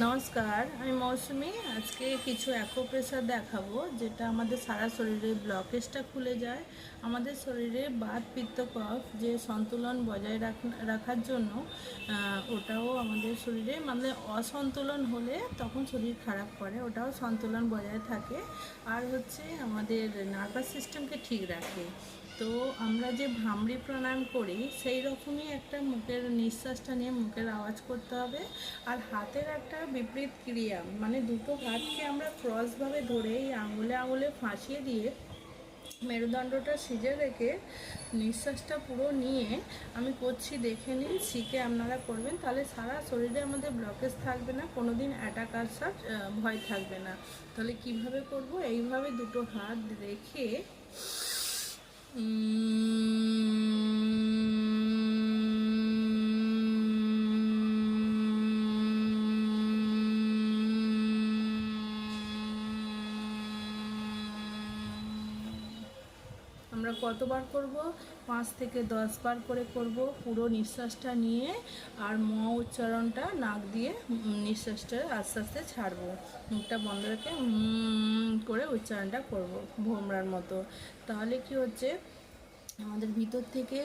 নমস্কার, আমি মৌসুমি। আজকে কিছু অ্যাকুপ্রেশার দেখাবো, যেটা আমাদের সারা শরীরে ব্লকেজটা খুলে যায়। আমাদের শরীরে বাত পিত্ত কফ যে সন্তুলন বজায় রাখার জন্য ওটাও আমাদের শরীরে মানে অসন্তুলন হলে তখন শরীর খারাপ করে, ওটাও সন্তুলন বজায় থাকে। আর হচ্ছে আমাদের নার্ভাস সিস্টেমকে ঠিক রাখে। তো আমরা যে ভ্রামরী প্রাণায়াম করি সেই রকমই একটা মুখের নিঃশ্বাসটা নিয়ে মুখের আওয়াজ করতে হবে। আর হাতের একটা বিপরীত ক্রিয়া, মানে দুটো হাতকে আমরা ক্রসভাবে ধরে এই আঙুলে আঙুলে ফাঁসিয়ে দিয়ে মেরুদণ্ডটা সিজে রেখে নিঃশ্বাসটা পুরো নিয়ে আমি করছি, দেখে নিন, শিখে আপনারা করবেন, তাহলে সারা শরীরে আমাদের ব্লকেজ থাকবে না, কোনো দিন অ্যাটাক আসার ভয় থাকবে না। তাহলে কিভাবে করব? এইভাবে দুটো হাত রেখে আমরা কতবার করব? 5 থেকে 10 বার করে করব। পুরো নিঃশ্বাসটা নিয়ে আর উচ্চারণটা নাক দিয়ে নিঃশ্বাসটা আস্তে আস্তে ছাড়বো, মুখটা বন্ধ রেখে করে উচ্চারণটা করব ভোমরার মতো। তাহলে কি হচ্ছে, আমাদের ভিতর থেকে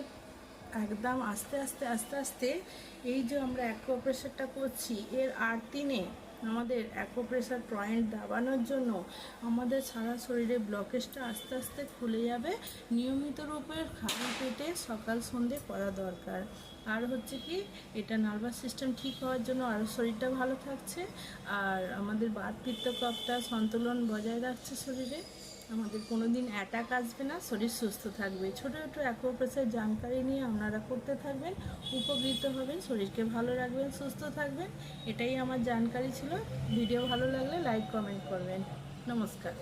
একদম আস্তে আস্তে আস্তে আস্তে এই যে আমরা অ্যাকুপ্রেশারটা করছি, এর 8 দিনে আমাদের অ্যাকুপ্রেশার পয়েন্ট দাবানোর জন্য আমাদের সারা শরীরে ব্লকেজটা আস্তে আস্তে খুলে যাবে। নিয়মিত রূপে খালি পেটে সকাল সন্ধে করা দরকার। আর হচ্ছে কি, এটা নার্ভাস সিস্টেম ঠিক হওয়ার জন্য আরও শরীরটা ভালো থাকছে, আর আমাদের বাত পিত্ত কফটা সন্তুলন বজায় রাখছে শরীরে। আমাদের কোনো দিন অ্যাটাক আসবে না, শরীর সুস্থ থাকবে। ছোটো ছোটো অ্যাকুপ্রেশার জানকারি নিয়ে আপনারা করতে থাকবেন, উপকৃত হবেন, শরীরকে ভালো রাখবেন, সুস্থ থাকবেন। এটাই আমার জানকারি ছিল। ভিডিও ভালো লাগলে লাইক কমেন্ট করবেন। নমস্কার।